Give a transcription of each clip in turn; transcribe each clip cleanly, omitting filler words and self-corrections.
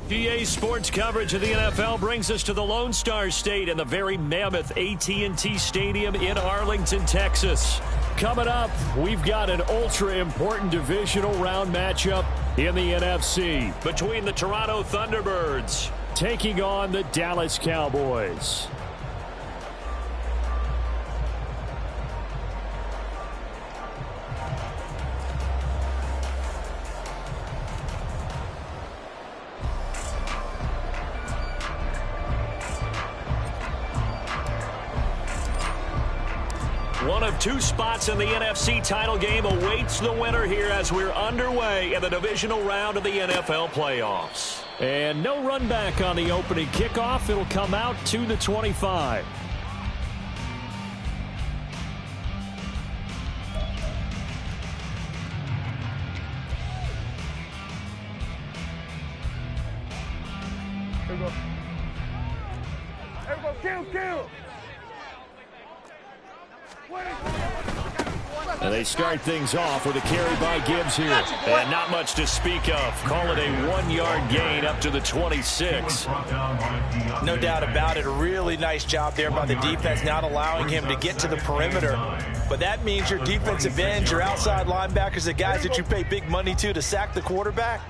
GA Sports coverage of the NFL brings us to the Lone Star State and the very mammoth AT&T Stadium in Arlington, Texas. Coming up, we've got an ultra-important divisional round matchup in the NFC between the Toronto Thunderbirds taking on the Dallas Cowboys. One of two spots in the NFC title game awaits the winner here as we're underway in the divisional round of the NFL playoffs. And no run back on the opening kickoff. It'll come out to the 25. Here we go. Here we go. Kill. And they start things off with a carry by Gibbs here. And not much to speak of. Call it a 1-yard gain up to the 26. No doubt about it. A really nice job there by the defense, not allowing him to get to the perimeter. But that means your defensive ends, your outside linebackers, the guys that you pay big money to sack the quarterback,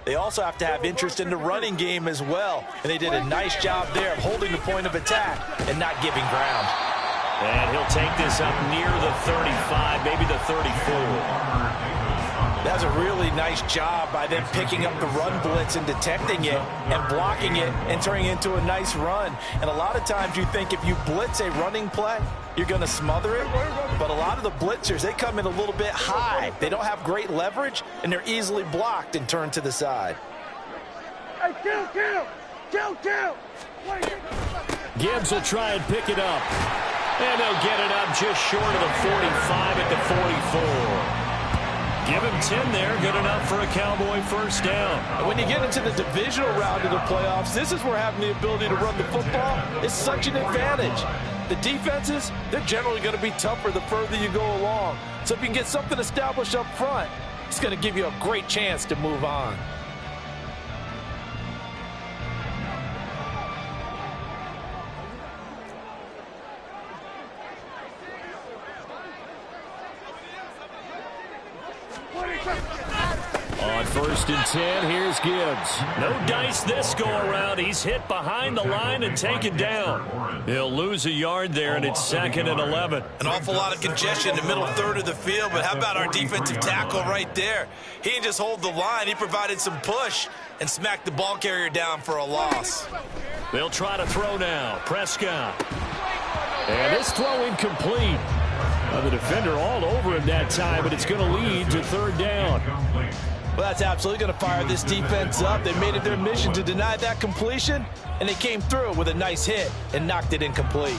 they also have to have interest in the running game as well. And they did a nice job there of holding the point of attack and not giving ground. And he'll take this up near the 35, maybe the 34. That's a really nice job by them picking up the run blitz and detecting it and blocking it and turning it into a nice run. And a lot of times you think if you blitz a running play, you're going to smother it. But a lot of the blitzers, they come in a little bit high. They don't have great leverage, and they're easily blocked and turned to the side. Hey, kill! Gibbs will try and pick it up. And they'll get it up just short of the 45 at the 44. Give him 10 there. Good enough for a Cowboy first down. And when you get into the divisional round of the playoffs, this is where having the ability to run the football is such an advantage. The defenses, they're generally going to be tougher the further you go along. So if you can get something established up front, it's going to give you a great chance to move on. On 1st and 10, here's Gibbs. No dice this go-around. He's hit behind the line and taken down. He'll lose a yard there, and it's 2nd and 11. An awful lot of congestion in the middle third of the field, but how about our defensive tackle right there? He didn't just hold the line. He provided some push and smacked the ball carrier down for a loss. They'll try to throw now. Prescott. And this throw incomplete. The defender all over him that time, but it's going to lead to 3rd down. Well, that's absolutely going to fire this defense up. They made it their mission to deny that completion, and they came through with a nice hit and knocked it incomplete.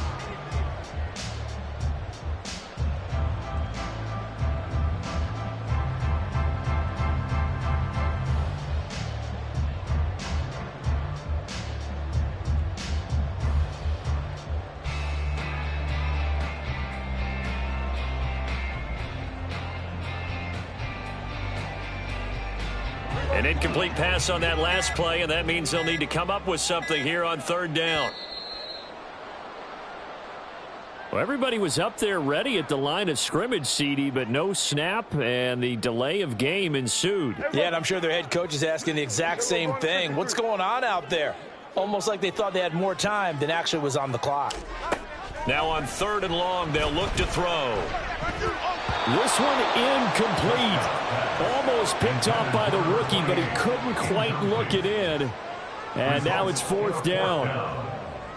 An incomplete pass on that last play, and that means they'll need to come up with something here on 3rd down. Well, everybody was up there ready at the line of scrimmage, CD, but no snap, and the delay of game ensued. Yeah, and I'm sure their head coach is asking the exact same thing. What's going on out there? Almost like they thought they had more time than actually was on the clock. Now on 3rd and long, they'll look to throw. This one incomplete. Almost picked off by the rookie, but he couldn't quite look it in. And now it's 4th down.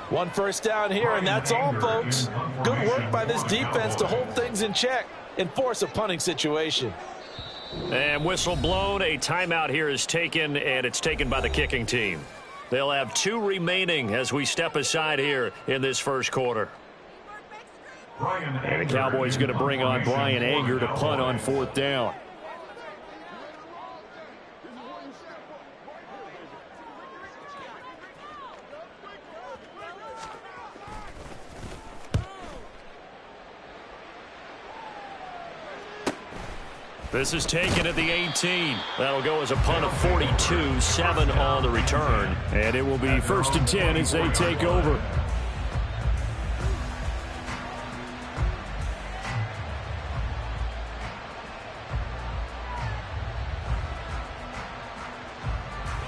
1 first down here, and that's all, folks. Good work by this defense to hold things in check and force a punting situation. And whistle blown. A timeout here is taken, and it's taken by the kicking team. They'll have 2 remaining as we step aside here in this first quarter. And the Cowboys going to bring on Brian Anger to punt on 4th down. This is taken at the 18. That'll go as a punt of 42, 7 on the return. And it will be 1st and 10 as they take over.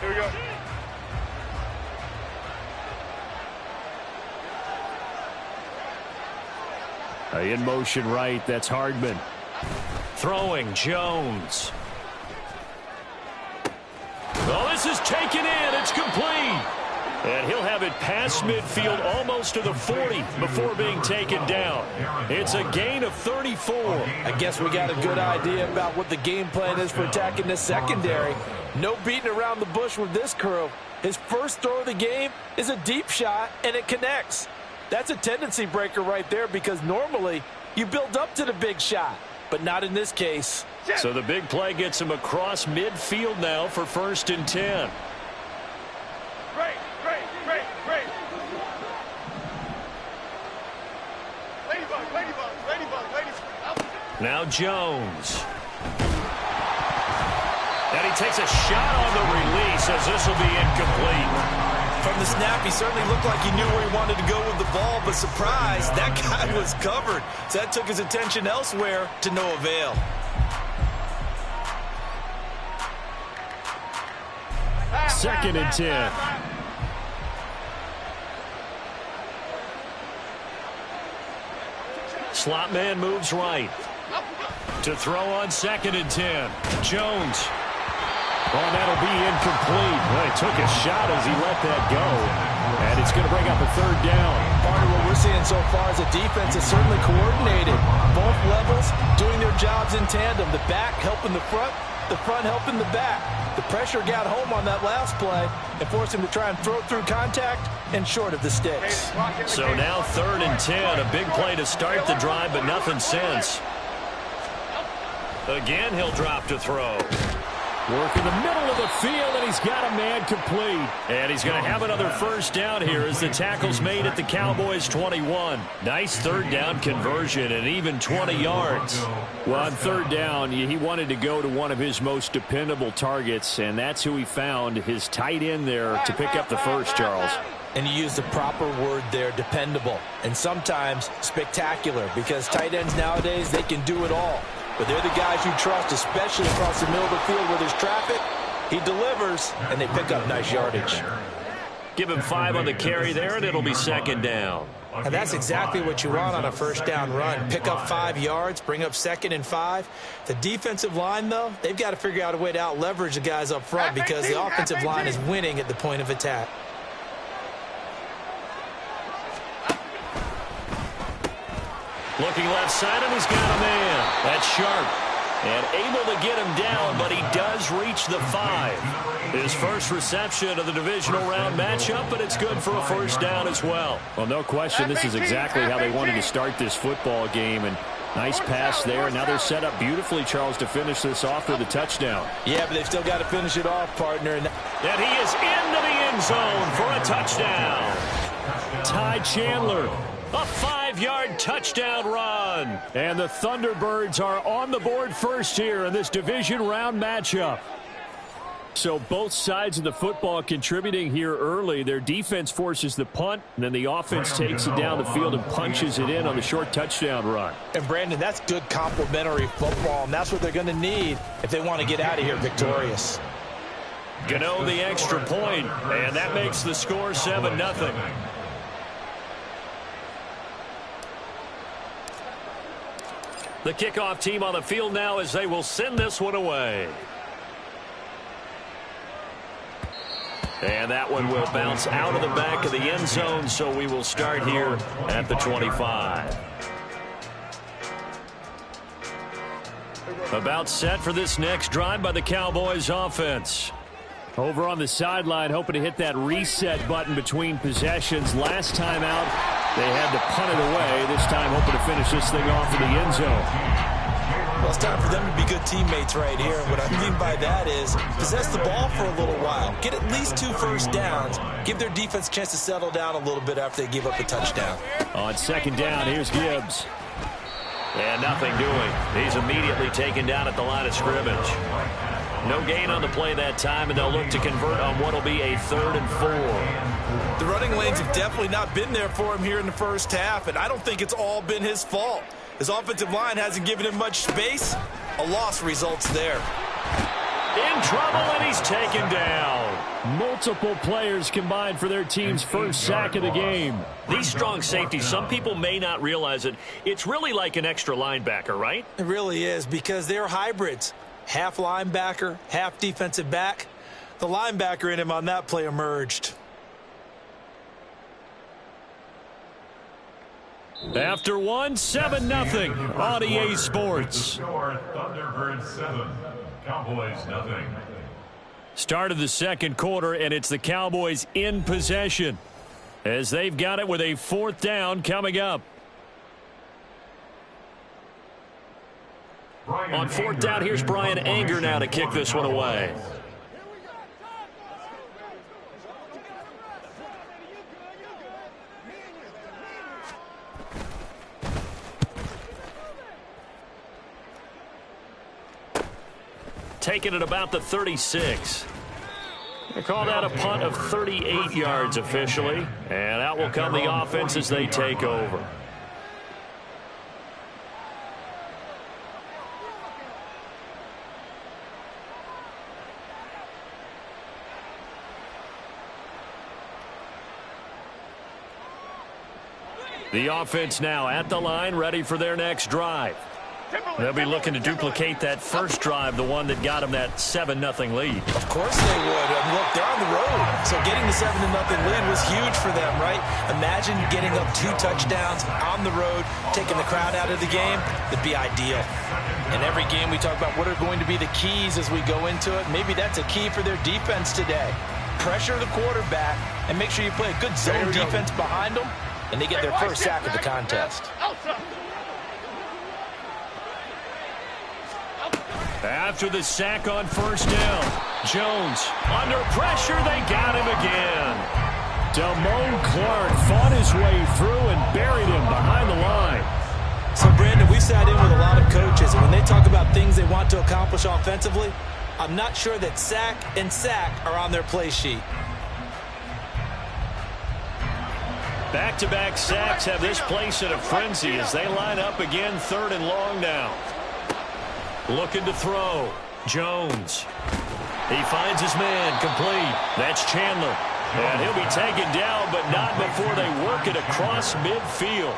Here we go. In motion right, that's Hardman. Throwing, Jones. Oh, this is taken in. It's complete. And he'll have it past midfield almost to the 40 before being taken down. It's a gain of 34. I guess we got a good idea about what the game plan is for attacking this secondary. No beating around the bush with this crew. His first throw of the game is a deep shot, and it connects. That's a tendency breaker right there because normally you build up to the big shot, but not in this case. So the big play gets him across midfield now for 1st and 10. Great. Ladybug. Now Jones. And he takes a shot on the release as this will be incomplete. From the snap, he certainly looked like he knew where he wanted to go with the ball, but surprise, that guy was covered. So that took his attention elsewhere to no avail. Second and 10. Slot man moves right. To throw on 2nd and 10. Jones. Oh, that'll be incomplete. Well, he took a shot as he let that go. And it's going to bring up a 3rd down. Part of what we're seeing so far is the defense is certainly coordinated. Both levels doing their jobs in tandem. The back helping the front helping the back. The pressure got home on that last play and forced him to try and throw through contact and short of the sticks. So now 3rd and 10. A big play to start the drive, but nothing since. Again, he'll drop to throw. Work in the middle of the field, and he's got a man complete. And he's going to have another 1st down here as the tackle's made at the Cowboys' 21. Nice 3rd down conversion and even 20 yards. Well, on 3rd down, he wanted to go to one of his most dependable targets, and that's who he found, his tight end there to pick up the 1st, Charles. And you use the proper word there, dependable, and sometimes spectacular, because tight ends nowadays, they can do it all. But they're the guys you trust, especially across the middle of the field where there's traffic. He delivers, and they pick up nice yardage. Give him 5 on the carry there, and it'll be 2nd down. And that's exactly what you want on a 1st down run. Pick up 5 yards, bring up 2nd and 5. The defensive line, though, they've got to figure out a way to out-leverage the guys up front because the offensive line is winning at the point of attack. Looking left side, and he's got a man. That's sharp. And able to get him down, but he does reach the 5. His first reception of the divisional round matchup, but it's good for a 1st down as well. Well, no question, this is exactly how they wanted to start this football game. And nice pass there. Now they're set up beautifully, Charles, to finish this off with a touchdown. Yeah, but they've still got to finish it off, partner. And he is into the end zone for a touchdown. Ty Chandler. A 5-yard touchdown run. And the Thunderbirds are on the board first here in this division round matchup. So both sides of the football contributing here early. Their defense forces the punt, and then the offense takes it down the field and punches it in on the short touchdown run. And, Brandon, that's good complementary football, and that's what they're going to need if they want to get out of here victorious. Gano the extra point, and that makes the score 7-0. The kickoff team on the field now as they will send this one away. And that one will bounce out of the back of the end zone, so we will start here at the 25. About set for this next drive by the Cowboys offense. Over on the sideline, hoping to hit that reset button between possessions. Last time out, they had to punt it away. This time, hoping to finish this thing off in the end zone. Well, it's time for them to be good teammates right here. What I mean by that is possess the ball for a little while. Get at least 2 first downs. Give their defense a chance to settle down a little bit after they give up a touchdown. On 2nd down, here's Gibbs. And nothing doing. He's immediately taken down at the line of scrimmage. No gain on the play that time, and they'll look to convert on what will be a 3rd and 4. The running lanes have definitely not been there for him here in the first half, and I don't think it's all been his fault. His offensive line hasn't given him much space. A loss results there. In trouble, and he's taken down. Multiple players combined for their team's first sack of the game. These strong safeties, some people may not realize it. It's really like an extra linebacker, right? It really is, because they're hybrids. Half linebacker, half defensive back. The linebacker in him on that play emerged. After one, 7-0 on EA Sports. Thunderbirds 7, Cowboys 0. Start of the second quarter, and it's the Cowboys in possession as they've got it with a 4th down coming up. On 4th down, here's Brian Anger now to kick this one away. Taking it about the 36. They call that a punt of 38 yards officially. And out will come the offense as they take over. The offense now at the line, ready for their next drive. They'll be looking to duplicate that first drive, the one that got them that 7-0 lead. Of course they would. Look, they're on the road, so getting the 7-0 lead was huge for them, right? Imagine getting up 2 touchdowns on the road, taking the crowd out of the game. That'd be ideal. In every game, we talk about what are going to be the keys as we go into it. Maybe that's a key for their defense today. Pressure the quarterback and make sure you play a good zone defense behind them, and they get their first sack of the contest. After the sack on 1st down, Jones under pressure. They got him again. Damone Clark fought his way through and buried him behind the line. So, Brandon, we sat in with a lot of coaches, and when they talk about things they want to accomplish offensively, I'm not sure that sack and sack are on their play sheet. Back-to-back sacks have this place in a frenzy as they line up again 3rd and long now. Looking to throw. Jones. He finds his man complete. That's Chandler. And he'll be taken down, but not before they work it across midfield.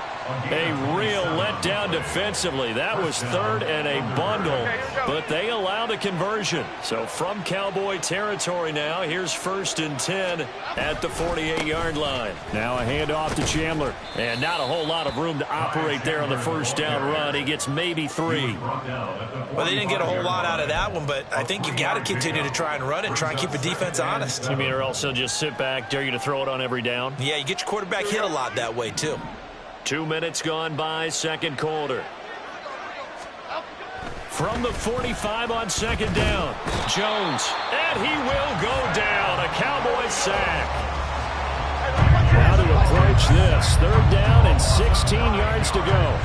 A real letdown defensively. That was 3rd and a bundle, but they allow the conversion. So from Cowboy territory now, here's 1st and 10 at the 48-yard line. Now a handoff to Chandler. And not a whole lot of room to operate there on the 1st down run. He gets maybe 3. Well, they didn't get a whole lot out of that one, but I think you've got to continue to try and run it and try and keep the defense honest. You mean, or else they'll just sit back, dare you to throw it on every down? Yeah, you get your quarterback hit a lot that way, too. 2 minutes gone by, second quarter. From the 45 on 2nd down, Jones, and he will go down. A Cowboy sack. Now to approach this, 3rd down and 16 yards to go.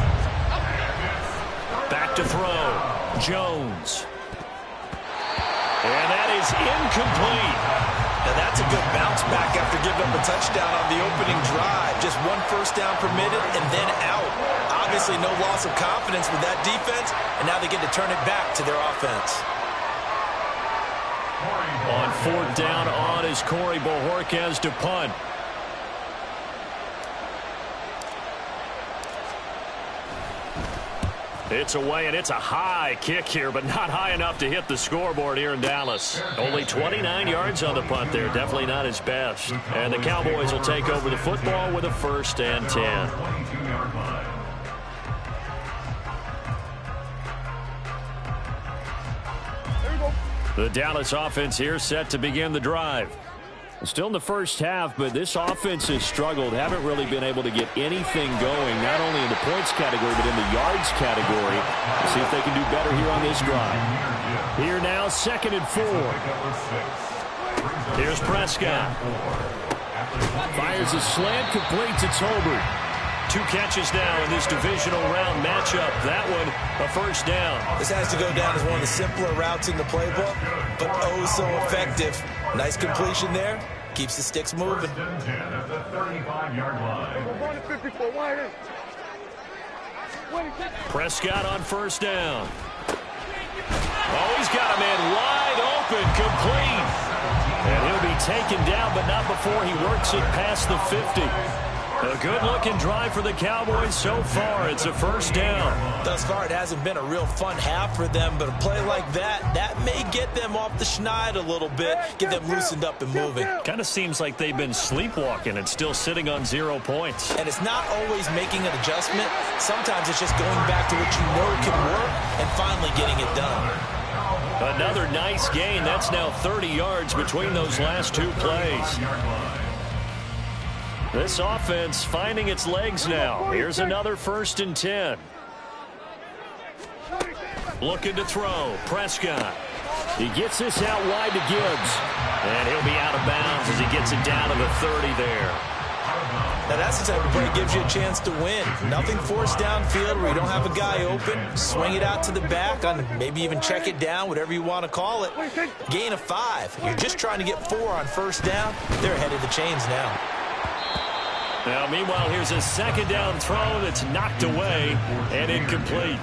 Back to throw, Jones. And that is incomplete. Now that's a good bounce back after giving up a touchdown on the opening drive. Just 1 first down permitted and then out. Obviously no loss of confidence with that defense, and now they get to turn it back to their offense. On 4th down on is Corey Bojorquez to punt. It's away, and it's a high kick here, but not high enough to hit the scoreboard here in Dallas. Only 29 yards on the punt there. Definitely not his best. And the Cowboys will take over the football with a 1st and 10. The Dallas offense here set to begin the drive. Still in the first half, but this offense has struggled. Haven't really been able to get anything going, not only in the points category, but in the yards category. We'll see if they can do better here on this drive. Here now, 2nd and 4. Here's Prescott. Fires a slant, completes. It's Holbert. 2 catches now in this divisional round matchup. That one, a first down. This has to go down as one of the simpler routes in the playbook, but oh so effective. Nice completion there. Keeps the sticks moving. First and 10 at the 35-yard line. Prescott on first down. Oh, he's got a man wide open, complete. And he'll be taken down, but not before he works it past the 50. A good-looking drive for the Cowboys so far. It's a first down. Thus far, it hasn't been a real fun half for them, but a play like that may get them off the schneid a little bit, get them loosened up and moving. Kind of seems like they've been sleepwalking and still sitting on 0 points. And it's not always making an adjustment. Sometimes it's just going back to what you know can work and finally getting it done. Another nice gain. That's now 30 yards between those last 2 plays. This offense finding its legs now. Here's another first and 10. Looking to throw. Prescott. He gets this out wide to Gibbs. And he'll be out of bounds as he gets it down to the 30 there. Now that's the type of play that gives you a chance to win. Nothing forced downfield where you don't have a guy open. Swing it out to the back, on maybe even check it down, whatever you want to call it. Gain of 5. You're just trying to get 4 on first down. They're ahead of the chains now. Now, meanwhile, here's a second down throw that's knocked away and incomplete.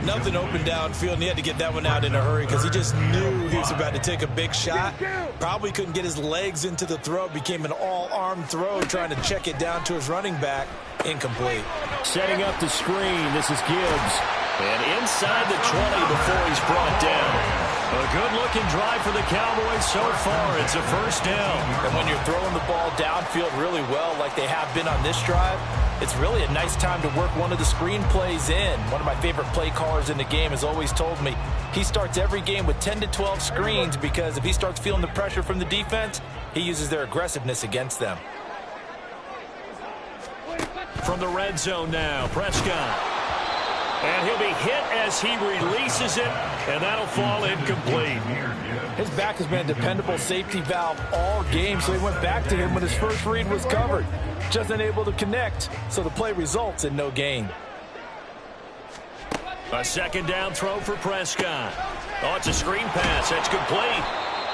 Nothing open downfield, and he had to get that one out in a hurry because he just knew he was about to take a big shot. Probably couldn't get his legs into the throw. Became an all-arm throw trying to check it down to his running back. Incomplete. Setting up the screen. This is Gibbs. And inside the 20 before he's brought down. A good-looking drive for the Cowboys so far. It's a first down. And when you're throwing the ball downfield really well like they have been on this drive, it's really a nice time to work one of the screen plays in. One of my favorite play callers in the game has always told me he starts every game with 10 to 12 screens because if he starts feeling the pressure from the defense, he uses their aggressiveness against them. From the red zone now, Prescott. And he'll be hit as he releases it, and that'll fall incomplete. His back has been a dependable safety valve all game, so he went back to him when his first read was covered. Just unable to connect, so the play results in no gain. A second down throw for Prescott. Oh, it's a screen pass. That's complete.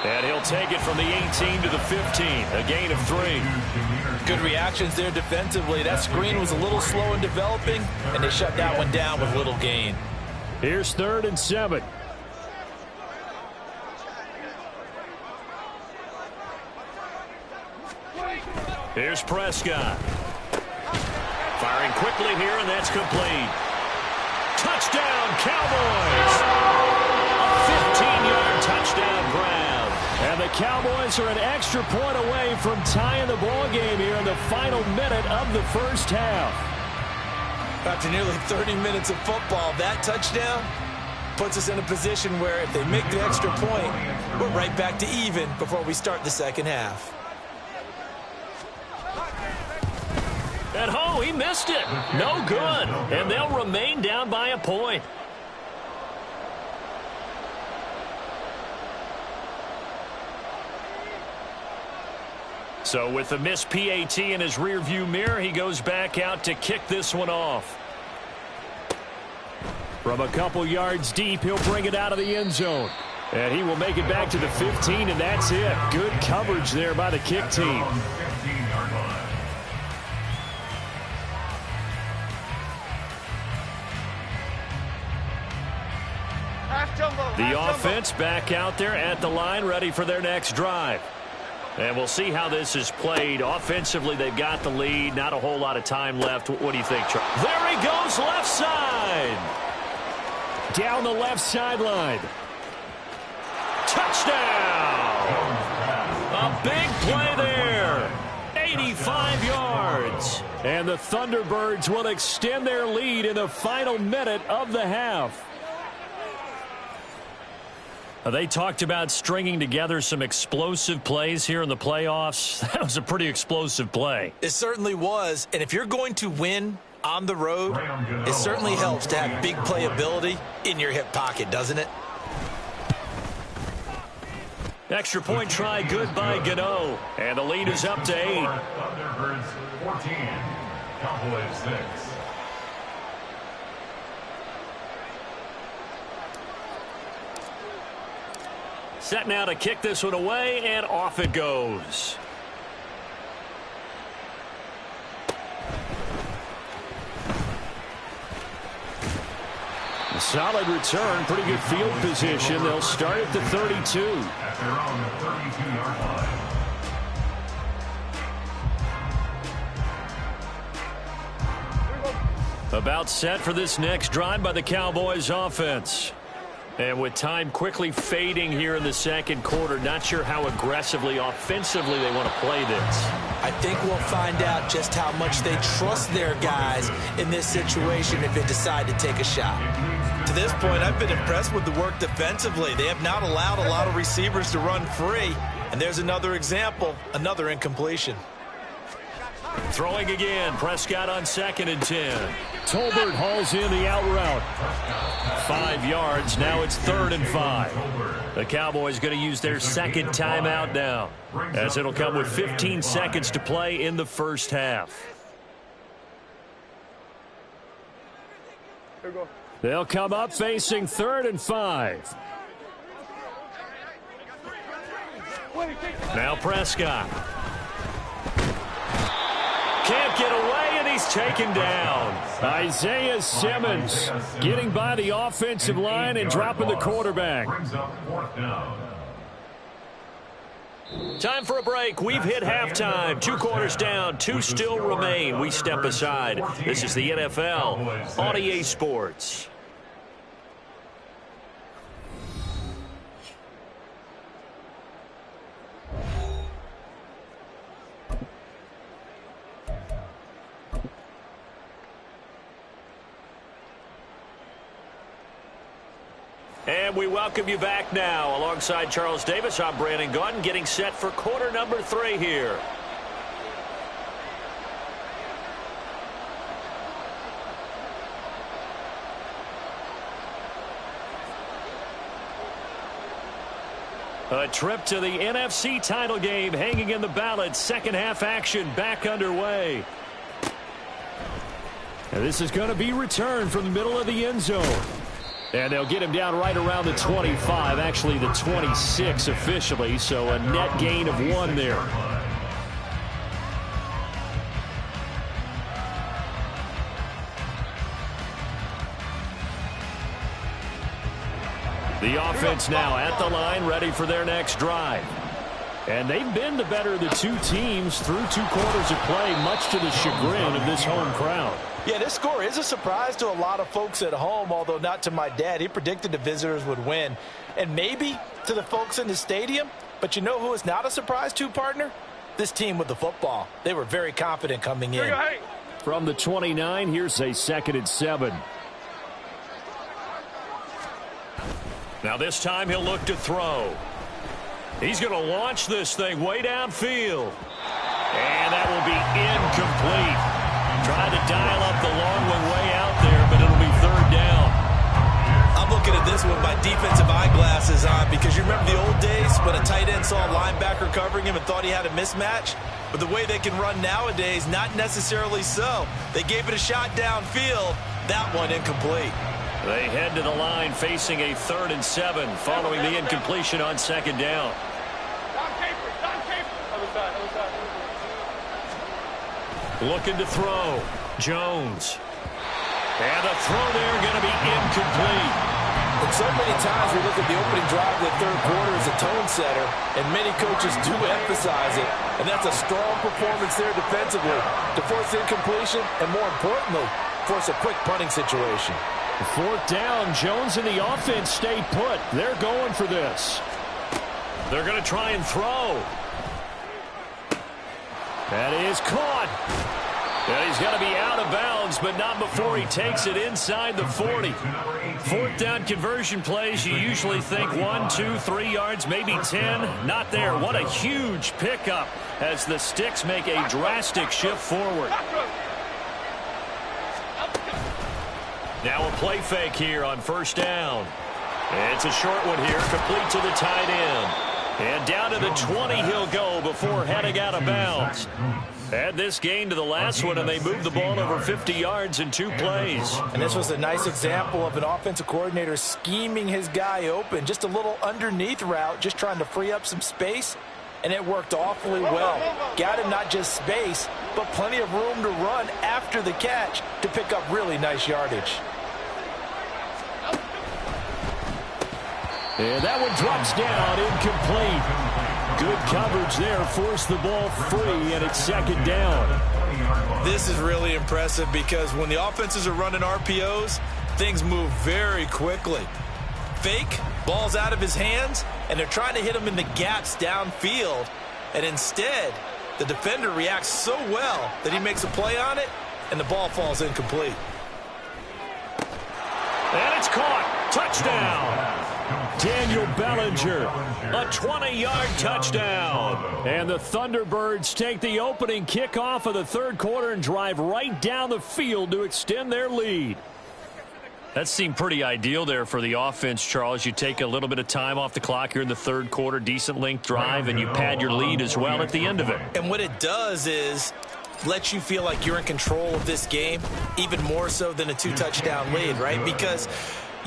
And he'll take it from the 18 to the 15, a gain of 3. Good reactions there defensively. That screen was a little slow in developing, and they shut that one down with little gain. Here's 3rd and 7. Here's Prescott. Firing quickly here, and that's complete. Touchdown, Cowboys! A 15-yard touchdown grab. And the Cowboys are an extra point away from tying the ball game here in the final minute of the first half. After nearly 30 minutes of football, that touchdown puts us in a position where if they make the extra point, we're right back to even before we start the second half. And oh, he missed it. No good. And they'll remain down by a point. So with the missed PAT in his rearview mirror, he goes back out to kick this one off. From a couple yards deep, he'll bring it out of the end zone. And he will make it back to the 15, and that's it. Good coverage there by the kick team. The offense back out there at the line, ready for their next drive. And we'll see how this is played. Offensively, they've got the lead. Not a whole lot of time left. What do you think, Charles? There he goes, left side. Down the left sideline. Touchdown! A big play there. 85 yards. And the Thunderbirds will extend their lead in the final minute of the half. They talked about stringing together some explosive plays here in the playoffs. That was a pretty explosive play. It certainly was. And if you're going to win on the road, it certainly helps to have big playability in your hip pocket, doesn't it? Extra point try good by G.O.A.T. And the lead is up to 8. Thunderbirds 14, Cowboys 6. Set now to kick this one away, and off it goes. A solid return, pretty good field position. They'll start at the 32. At their own 32-yard line. About set for this next drive by the Cowboys offense. And with time quickly fading here in the second quarter, not sure how aggressively, offensively they want to play this. I think we'll find out just how much they trust their guys in this situation if they decide to take a shot. To this point, I've been impressed with the work defensively. They have not allowed a lot of receivers to run free. And there's another example, another incompletion. Throwing again, Prescott on 2nd and 10. Tolbert hauls in the out route. 5 yards, now it's 3rd and 5. The Cowboys going to use their second timeout now, as it'll come with 15 seconds to play in the first half. They'll come up facing 3rd and 5. Now Prescott. Can't get away, and he's taken down. Isaiah Simmons getting by the offensive line and dropping the quarterback. Time for a break. We've hit halftime. 2 quarters down, 2 still remain. We step aside. This is the NFL on EA Sports. And we welcome you back now. Alongside Charles Davis, I'm Brandon Gaudin, getting set for quarter number 3 here. A trip to the NFC title game hanging in the balance. Second half action back underway. And this is going to be returned from the middle of the end zone. And they'll get him down right around the 25, actually the 26 officially, so a net gain of 1 there. The offense now at the line, ready for their next drive. And they've been the better of the 2 teams through 2 quarters of play, much to the chagrin of this home crowd. Yeah, this score is a surprise to a lot of folks at home, although not to my dad. He predicted the visitors would win. And maybe to the folks in the stadium. But you know who is not a surprise to, partner? This team with the football. They were very confident coming in. From the 29, here's a 2nd and 7. Now this time he'll look to throw. He's going to launch this thing way downfield. And that will be incomplete. Trying to dial up the long one way out there, but it'll be 3rd down. I'm looking at this with my defensive eyeglasses on because you remember the old days when a tight end saw a linebacker covering him and thought he had a mismatch? But the way they can run nowadays, not necessarily so. They gave it a shot downfield. That one incomplete. They head to the line facing a 3rd and 7 following the incompletion on 2nd down. Looking to throw. Jones. And the throw there going to be incomplete. And so many times we look at the opening drive of the 3rd quarter as a tone setter, and many coaches do emphasize it. And that's a strong performance there defensively to force incompletion and, more importantly, force a quick punting situation. 4th down. Jones and the offense stay put. They're going for this. They're going to try and throw. That is caught. And he's going to be out of bounds, but not before he takes it inside the 40. 4th down conversion plays, you usually think 1, 2, 3 yards, maybe 10. Not there. What a huge pickup as the Sticks make a drastic shift forward. Now a play fake here on 1st down. It's a short one here, complete to the tight end. And down to the 20 he'll go before heading out of bounds. Add this gain to the last one, and they moved the ball over 50 yards in 2 plays. And this was a nice example of an offensive coordinator scheming his guy open. Just a little underneath route, just trying to free up some space, and it worked awfully well. Got him not just space, but plenty of room to run after the catch to pick up really nice yardage. And that one drops down, incomplete. Good coverage there, forced the ball free, and it's 2nd down. This is really impressive because when the offenses are running RPOs, things move very quickly. Fake, ball's out of his hands, and they're trying to hit him in the gaps downfield. And instead, the defender reacts so well that he makes a play on it, and the ball falls incomplete. And it's caught. Touchdown. Daniel Bellinger, a 20-yard touchdown. And the Thunderbirds take the opening kickoff of the 3rd quarter and drive right down the field to extend their lead. That seemed pretty ideal there for the offense, Charles. You take a little bit of time off the clock here in the 3rd quarter, decent length drive, and you pad your lead as well at the end of it. And what it does is let you feel like you're in control of this game, even more so than a 2-touchdown lead, right? Because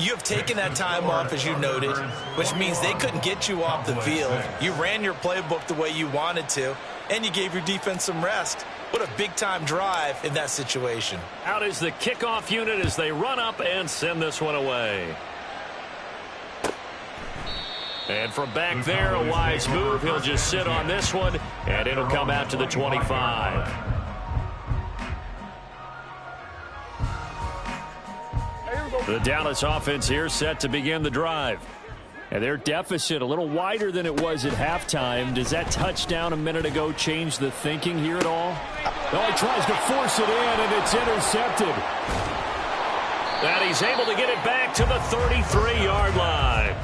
you have taken that time off, as you noted, which means they couldn't get you off the field. You ran your playbook the way you wanted to, and you gave your defense some rest. What a big-time drive in that situation. Out is the kickoff unit as they run up and send this one away. And from back there, a wise move. He'll just sit on this one, and it'll come out to the 25. The Dallas offense here set to begin the drive. And their deficit a little wider than it was at halftime. Does that touchdown a minute ago change the thinking here at all? No, he tries to force it in, and it's intercepted. And he's able to get it back to the 33-yard line.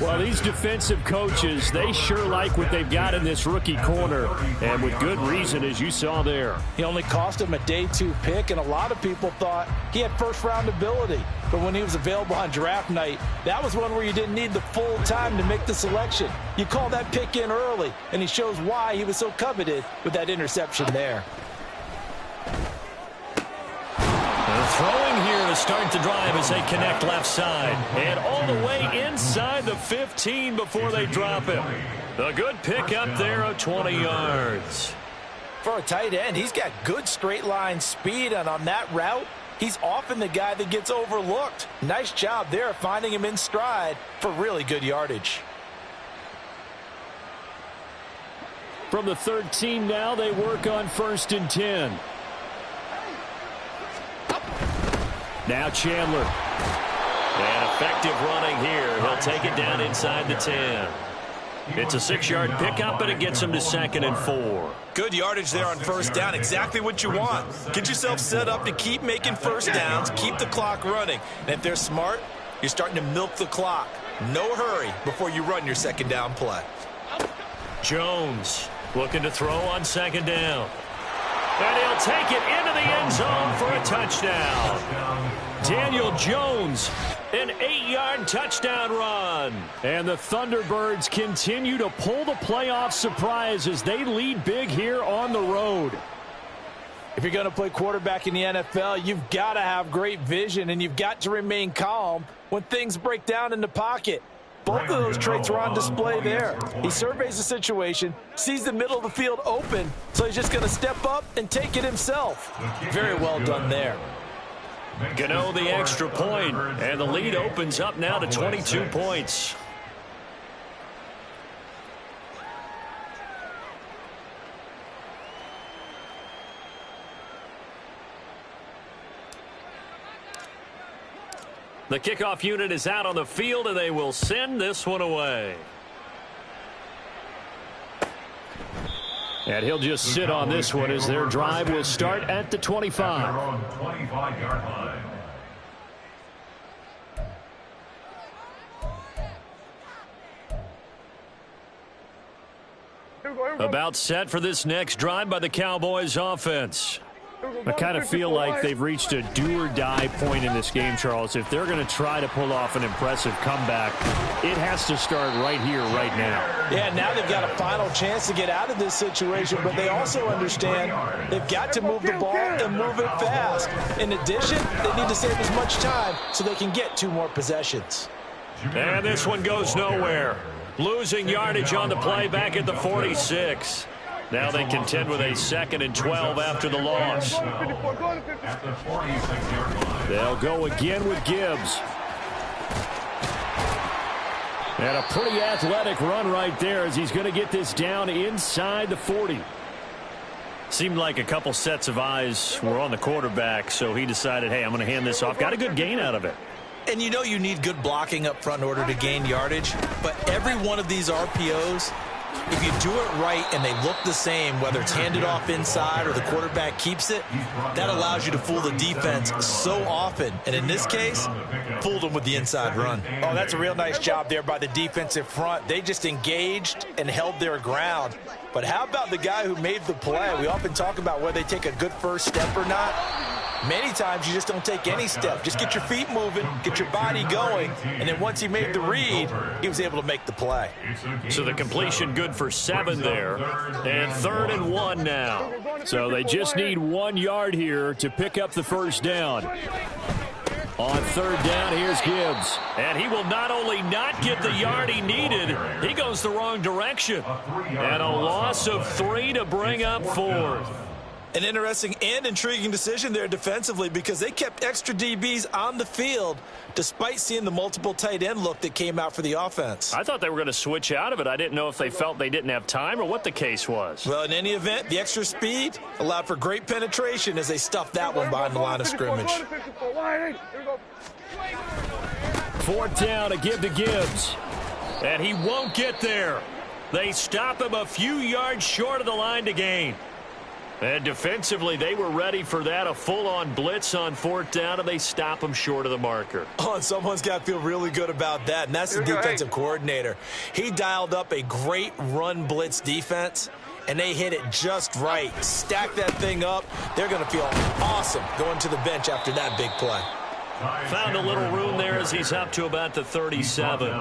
Well, these defensive coaches, they sure like what they've got in this rookie corner, and with good reason, as you saw there. He only cost him a day 2 pick, and a lot of people thought he had first-round ability. But when he was available on draft night, that was one where you didn't need the full time to make the selection. You call that pick in early, and he shows why he was so coveted with that interception there. Throwing here to start the drive as they connect left side. And all the way inside the 15 before they drop him. A good pick up there of 20 yards. For a tight end, he's got good straight line speed, and on that route, he's often the guy that gets overlooked. Nice job there finding him in stride for really good yardage. From the 13 now, they work on 1st and 10. Now Chandler. And effective running here. He'll take it down inside the 10. It's a 6-yard pickup, and it gets him to 2nd and 4. Good yardage there on 1st down. Exactly what you want. Get yourself set up to keep making 1st downs, keep the clock running. And if they're smart, you're starting to milk the clock. No hurry before you run your 2nd down play. Jones looking to throw on 2nd down. And he'll take it into the end zone for a touchdown. Daniel Jones, an 8-yard touchdown run. And the Thunderbirds continue to pull the playoff surprise as they lead big here on the road. If you're going to play quarterback in the NFL, you've got to have great vision, and you've got to remain calm when things break down in the pocket. Both of those traits were on display there. He surveys the situation, sees the middle of the field open, so he's just going to step up and take it himself. Very well done there. Gano the extra point, and the lead opens up now to 22 points. The kickoff unit is out on the field, and they will send this one away. And he'll just sit on this one as their drive will start at the 25. 25-yard line. About set for this next drive by the Cowboys offense. I kind of feel like they've reached a do-or-die point in this game, Charles. If they're going to try to pull off an impressive comeback, it has to start right here, right now. Yeah, now they've got a final chance to get out of this situation, but they also understand they've got to move the ball and move it fast. In addition, they need to save as much time so they can get 2 more possessions. And this one goes nowhere. Losing yardage on the play back at the 46. Now they contend with a 2nd and 12 after the loss. They'll go again with Gibbs. And a pretty athletic run right there as he's going to get this down inside the 40. Seemed like a couple sets of eyes were on the quarterback, so he decided, hey, I'm going to hand this off. Got a good gain out of it. And you know you need good blocking up front in order to gain yardage, but every one of these RPOs, if you do it right and they look the same, whether it's handed off inside or the quarterback keeps it, that allows you to fool the defense so often. And in this case, fooled them with the inside run. Oh, that's a real nice job there by the defensive front. They just engaged and held their ground. But how about the guy who made the play? We often talk about whether they take a good first step or not. Many times you just don't take any step. Just get your feet moving, get your body going, and then once he made the read, he was able to make the play. So the completion good for 7 there, and 3rd and 1 now. So they just need 1 yard here to pick up the first down. On 3rd down, here's Gibbs. And he will not only not get the yard he needed, he goes the wrong direction. And a loss of 3 to bring up 4th. An interesting and intriguing decision there defensively because they kept extra DBs on the field despite seeing the multiple tight end look that came out for the offense. I thought they were going to switch out of it. I didn't know if they felt they didn't have time or what the case was. Well, in any event, the extra speed allowed for great penetration as they stuffed that one behind the line of scrimmage. 4th down, a give to Gibbs. And he won't get there. They stop him a few yards short of the line to gain. And defensively, they were ready for that, a full-on blitz on 4th down, and they stop him short of the marker. Oh, and someone's got to feel really good about that, and that's the defensive coordinator. He dialed up a great run blitz defense, and they hit it just right. Stack that thing up. They're going to feel awesome going to the bench after that big play. Found a little room there as he's up to about the 37.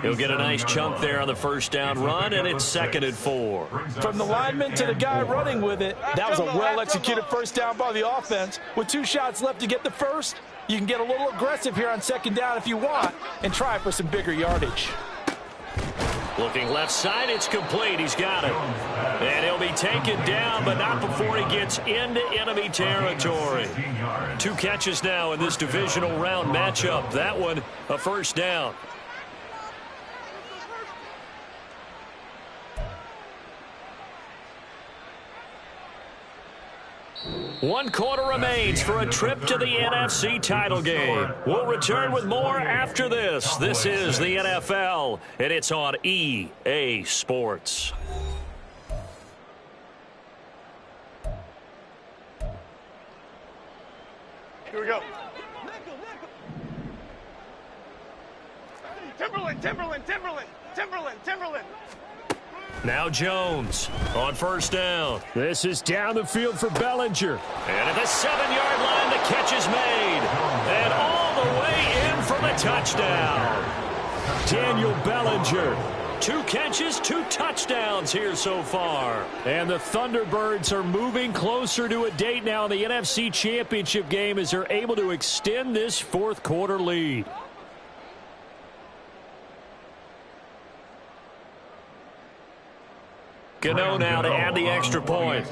He'll get a nice chunk there on the first down run, and it's 2nd and 4. From the lineman to the guy running with it, that was a well-executed first down by the offense. With 2 shots left to get the first, you can get a little aggressive here on 2nd down if you want and try for some bigger yardage. Looking left side, it's complete. He's got it. And he'll be taken down, but not before he gets into enemy territory. 2 catches now in this divisional round matchup. That one, a first down. One quarter remains for a trip to the NFC title game. We'll return with more after this. This is the NFL, and it's on EA Sports. Here we go. Timberland. Now Jones on first down. This is down the field for Bellinger. And at the 7-yard line, the catch is made. And all the way in for the touchdown. Daniel Bellinger. 2 catches, 2 touchdowns here so far. And the Thunderbirds are moving closer to a date now in the NFC Championship game as they're able to extend this 4th quarter lead. Gano now to add the extra point.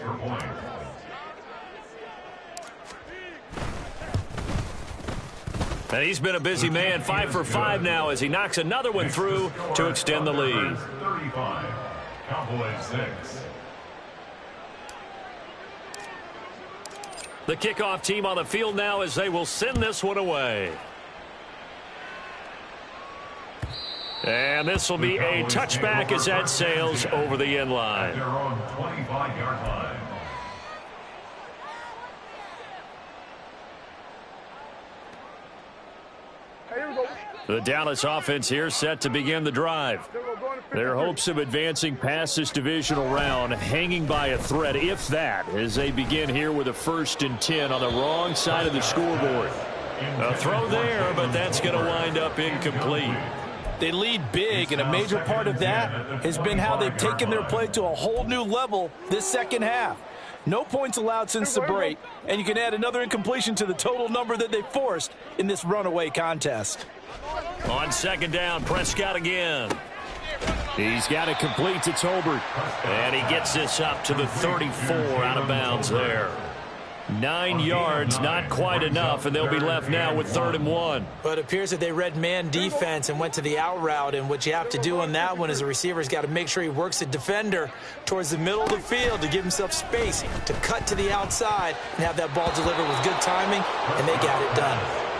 And he's been a busy man, 5 for 5 now as he knocks another one through to extend the lead. 35, Cowboys 6. The kickoff team on the field now as they will send this one away. And this will be a touchback as that sails over the end line. Their own 25-yard line. The Dallas offense here set to begin the drive. Their hopes of advancing past this divisional round hanging by a thread, if that, as they begin here with a 1st and 10 on the wrong side of the scoreboard. A throw there, but that's going to wind up incomplete. They lead big, and a major part of that has been how they've taken their play to a whole new level this second half. No points allowed since the break, and you can add another incompletion to the total number that they forced in this runaway contest. On 2nd down, Prescott again. He's got it complete to Tolbert. And he gets this up to the 34 out of bounds there. 9 yards, not quite enough, and they'll be left now with 3rd and 1. But it appears that they read man defense and went to the out route, and what you have to do on that one is the receiver's got to make sure he works the defender towards the middle of the field to give himself space to cut to the outside and have that ball delivered with good timing, and they got it done.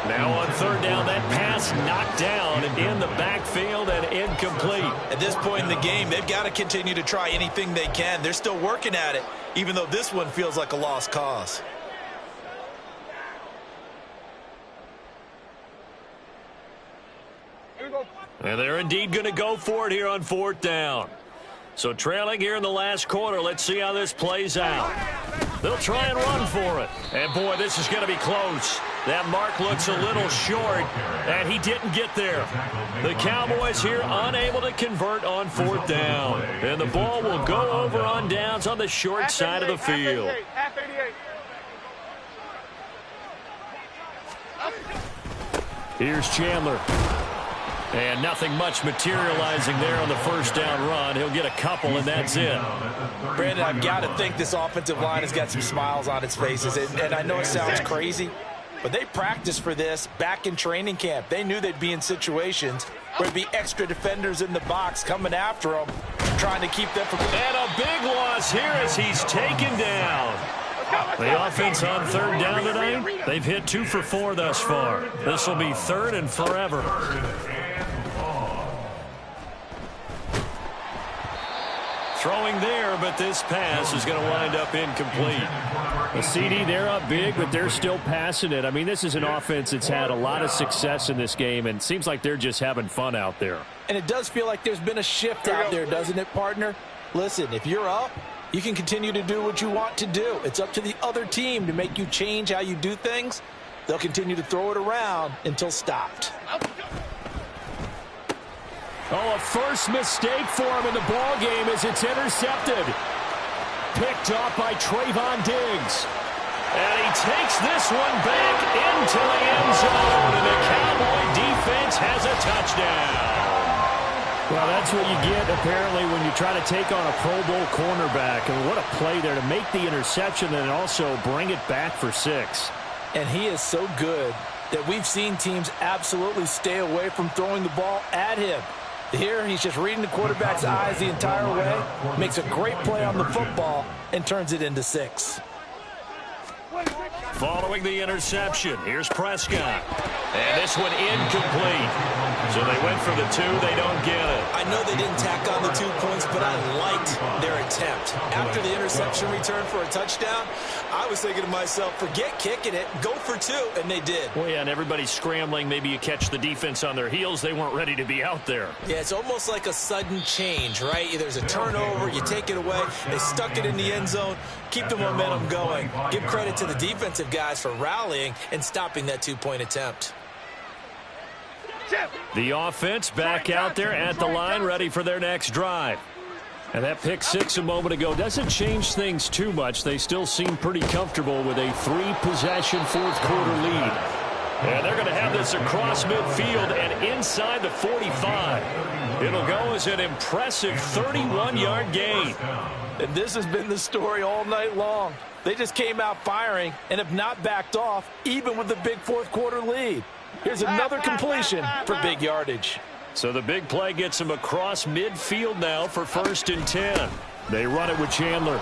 Now on 3rd down, that pass knocked down in the backfield and incomplete. At this point in the game, they've got to continue to try anything they can. They're still working at it, even though this one feels like a lost cause. And they're indeed going to go for it here on 4th down. So trailing here in the last quarter, let's see how this plays out. They'll try and run for it. And, boy, this is going to be close. That mark looks a little short, and he didn't get there. The Cowboys here unable to convert on 4th down. And the ball will go over on downs on the short side of the field. Here's Chandler. And nothing much materializing there on the 1st down run. He'll get a couple, and that's it. Brandon, I've got to think this offensive line has got some smiles on its faces. And I know it sounds crazy, but they practiced for this back in training camp. They knew they'd be in situations where there'd be extra defenders in the box coming after them, trying to keep them from... And a big loss here as he's taken down. The offense on 3rd down tonight, they've hit 2 for 4 thus far. This will be 3rd and forever. Throwing there, but this pass is going to wind up incomplete. A CD, they're up big, but they're still passing it. I mean, this is an offense that's had a lot of success in this game, and it seems like they're just having fun out there. And it does feel like there's been a shift out there, doesn't it, partner? Listen, if you're up, you can continue to do what you want to do. It's up to the other team to make you change how you do things. They'll continue to throw it around until stopped. Oh, a first mistake for him in the ball game as it's intercepted. Picked off by Trayvon Diggs. And he takes this one back into the end zone, and the Cowboy defense has a touchdown. Well, that's what you get, apparently, when you try to take on a Pro Bowl cornerback. And what a play there to make the interception and also bring it back for 6. And he is so good that we've seen teams absolutely stay away from throwing the ball at him. Here, he's just reading the quarterback's eyes the entire way, makes a great play on the football, and turns it into 6. Following the interception, here's Prescott. And this one incomplete. So they went for the 2, they don't get it. I know they didn't tack on the 2 points, but I liked their attempt. After the interception return for a touchdown, I was thinking to myself, forget kicking it, go for 2, and they did. Well, yeah, and everybody's scrambling. Maybe you catch the defense on their heels. They weren't ready to be out there. Yeah, it's almost like a sudden change, right? There's a turnover, you take it away, they stuck it in the end zone, keep the momentum going. Give credit to the defensive guys for rallying and stopping that 2-point attempt. The offense back out there at the line, ready for their next drive. And that pick 6 a moment ago doesn't change things too much. They still seem pretty comfortable with a 3-possession 4th-quarter lead. And they're going to have this across midfield and inside the 45. It'll go as an impressive 31-yard gain. And this has been the story all night long. They just came out firing and have not backed off, even with the big 4th-quarter lead. Here's another completion for big yardage. So the big play gets him across midfield now for 1st and 10. They run it with Chandler.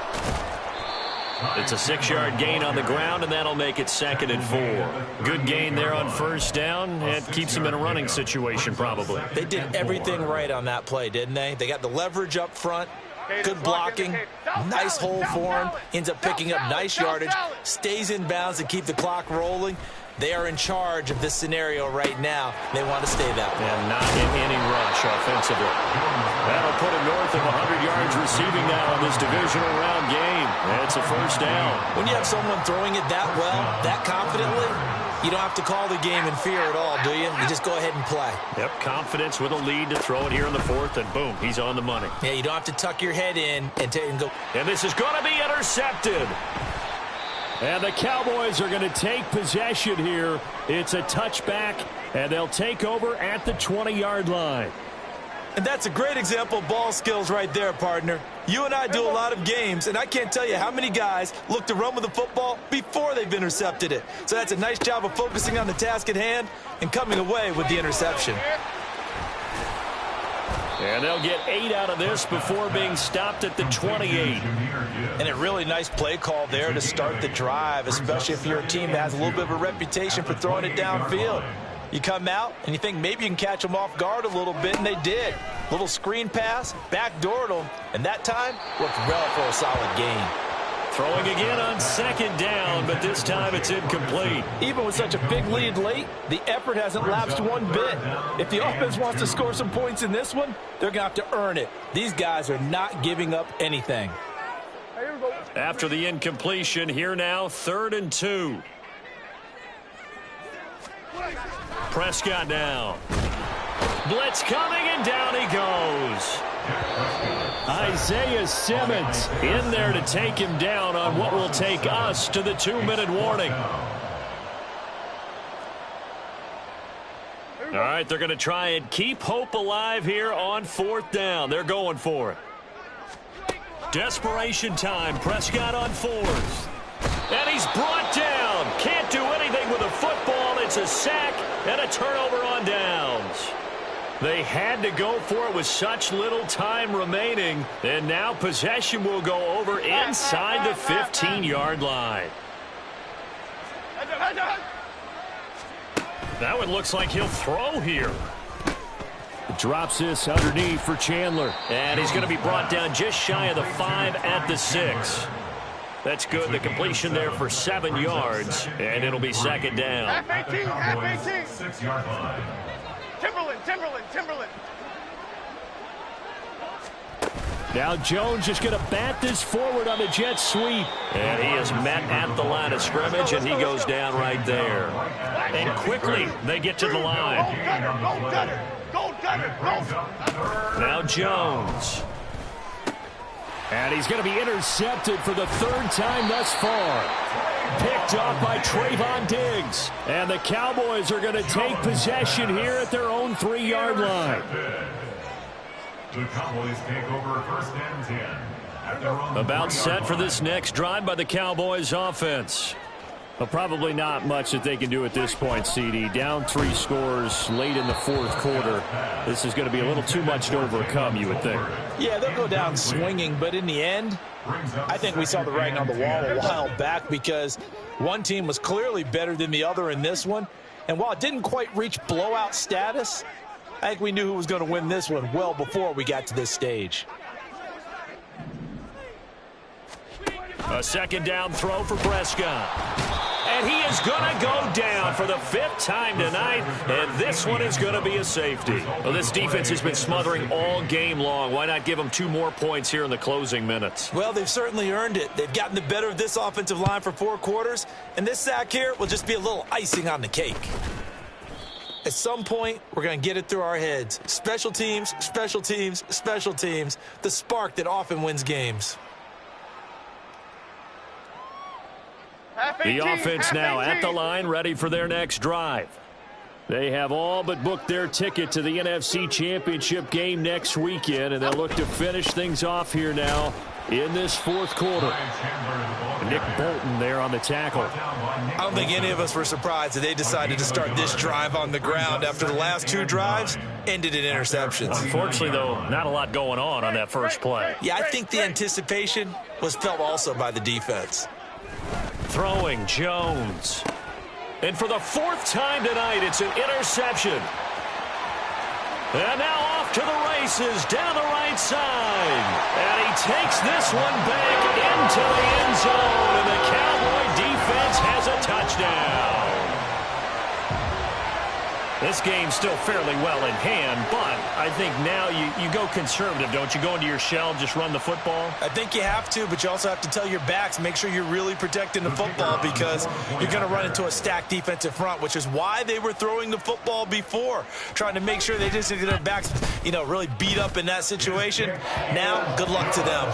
It's a 6-yard gain on the ground, and that'll make it 2nd and 4. Good gain there on 1st down. It keeps him in a running situation probably. They did everything right on that play, didn't they? They got the leverage up front. Good blocking, nice hole for him, ends up picking up nice yardage, stays in bounds to keep the clock rolling. They are in charge of this scenario right now. They want to stay that way. And not in any rush offensively. That'll put him north of 100 yards receiving now in this divisional round game. It's a first down. When you have someone throwing it that well, that confidently, you don't have to call the game in fear at all, do you? You just go ahead and play. Yep, confidence with a lead to throw it here in the fourth, and boom, he's on the money. Yeah, you don't have to tuck your head in and go. And this is going to be intercepted. And the Cowboys are going to take possession here. It's a touchback, and they'll take over at the 20-yard line. And that's a great example of ball skills right there, partner. You and I do a lot of games, and I can't tell you how many guys look to run with the football before they've intercepted it. So that's a nice job of focusing on the task at hand and coming away with the interception. And they'll get 8 out of this before being stopped at the 28. And a really nice play call there to start the drive, especially if you're a team that has a little bit of a reputation for throwing it downfield. You come out and you think maybe you can catch them off guard a little bit, and they did. Little screen pass, backdoored them, and that time worked well for a solid gain. Throwing again on second down, but this time it's incomplete. Even with such a big lead late, the effort hasn't lapsed one bit. If the offense wants to score some points in this one, they're going to have to earn it. These guys are not giving up anything. After the incompletion, here now, 3rd and 2. Prescott now. Blitz coming, and down he goes. Isaiah Simmons in there to take him down on what will take us to the 2-minute warning. All right, they're going to try and keep hope alive here on 4th down. They're going for it. Desperation time. Prescott on 4th. And he's brought down. Can't do anything with a football. It's a sack and a turnover on downs. They had to go for it with such little time remaining. And now possession will go over inside the 15-yard line. That one looks like he'll throw here. Drops this underneath for Chandler. And he's going to be brought down just shy of the 5 at the 6. That's good. The completion there for 7 yards. And it'll be 2nd down. Half 18, half 18. 6-yard line. Timberland. Now Jones just going to bat this forward on the jet sweep. And he is met at the line of scrimmage, and he goes down right there. And quickly they get to the line. Go, Gunner. Now Jones. And he's going to be intercepted for the 3rd time thus far. Picked off by Trayvon Diggs. And the Cowboys are going to take possession here at their own 3-yard line. The Cowboys take over 1st and 10. At their own About set for this next drive by the Cowboys offense. Well, probably not much that they can do at this point, CD. Down 3 scores late in the 4th quarter. This is going to be a little too much to overcome, you would think. Yeah, they'll go down swinging, but in the end, I think we saw the writing on the wall a while back because one team was clearly better than the other in this one. And while it didn't quite reach blowout status, I think we knew who was going to win this one well before we got to this stage. A 2nd down throw for Prescott. And he is going to go down for the 5th time tonight, and this one is going to be a safety. Well, this defense has been smothering all game long. Why not give them 2 more points here in the closing minutes? Well, they've certainly earned it. They've gotten the better of this offensive line for 4 quarters, and this sack here will just be a little icing on the cake. At some point, we're going to get it through our heads. Special teams, special teams, special teams, the spark that often wins games. The offense now at the line, ready for their next drive. They have all but booked their ticket to the NFC Championship game next weekend, and they'll look to finish things off here now in this 4th quarter. Nick Bolton there on the tackle. I don't think any of us were surprised that they decided to start this drive on the ground after the last 2 drives ended in interceptions. Unfortunately, though, not a lot going on that first play. Yeah, I think the anticipation was felt also by the defense. Throwing Jones. And for the 4th time tonight, it's an interception. And now off to the races down the right side. And he takes this one back into the end zone. And the Cowboy defense has a touchdown. This game's still fairly well in hand, but I think now you go conservative, don't you? Go into your shell, just run the football? I think you have to, but you also have to tell your backs, make sure you're really protecting the football because you're going to run into a stacked defensive front, which is why they were throwing the football before, trying to make sure they just get their backs, really beat up in that situation. Now, good luck to them.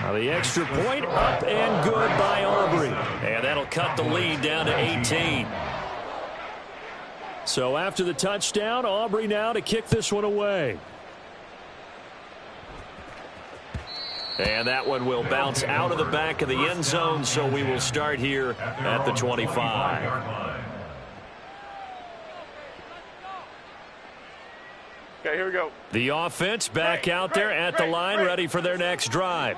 Now the extra point up and good by Aubrey. And that'll cut the lead down to 18. So after the touchdown, Aubrey now to kick this one away. And that one will bounce out of the back of the end zone, so we will start here at the 25. Okay, here we go. The offense back out there at the line, ready for their next drive.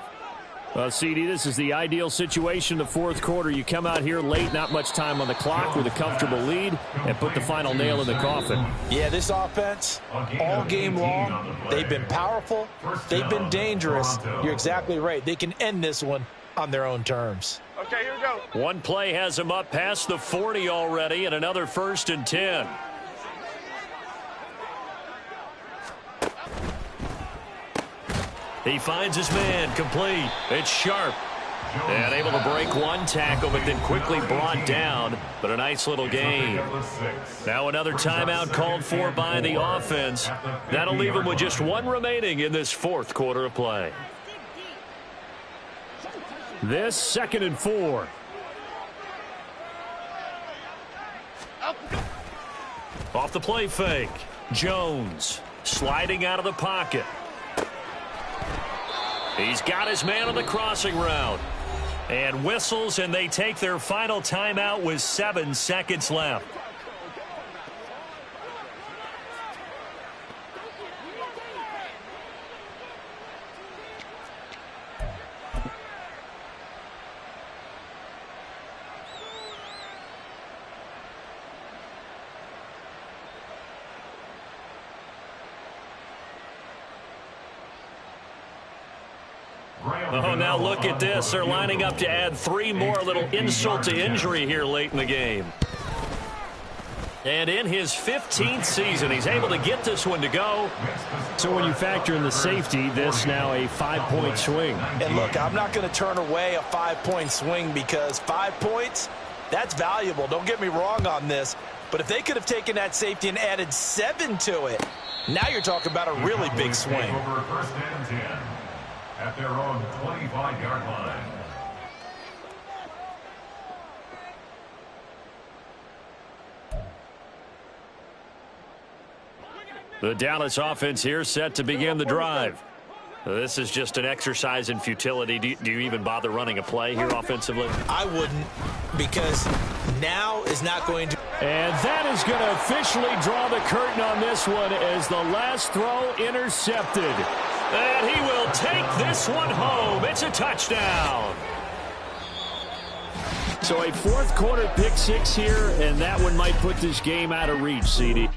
CD, this is the ideal situation in the fourth quarter. You come out here late, not much time on the clock with a comfortable lead, and put the final nail in the coffin. Yeah, this offense, all game long, they've been powerful, they've been dangerous. You're exactly right. They can end this one on their own terms. Okay, here we go. One play has them up past the 40 already, and another 1st and 10. He finds his man, complete. It's Sharp. And able to break one tackle, but then quickly brought down. But a nice little gain. Now another timeout called for by the offense. That'll leave him with just one remaining in this fourth quarter of play. This 2nd and 4. Off the play fake. Jones sliding out of the pocket. He's got his man on the crossing route. And whistles, and they take their final timeout with 7 seconds left. Oh, now look at this. They're lining up to add 3 more. A little insult to injury here late in the game. And in his 15th season, he's able to get this one to go. So when you factor in the safety, this now a 5-point swing. And look, I'm not going to turn away a 5-point swing because 5 points, that's valuable. Don't get me wrong on this. But if they could have taken that safety and added 7 to it, now you're talking about a really big swing. Over 1st and 10 at their own 25-yard line. The Dallas offense here set to begin the drive. This is just an exercise in futility. Do you even bother running a play here offensively? I wouldn't, because now is not going to. And that is going to officially draw the curtain on this one as the last throw intercepted. And he will take this one home. It's a touchdown. So a fourth quarter pick six here, and that one might put this game out of reach, CD.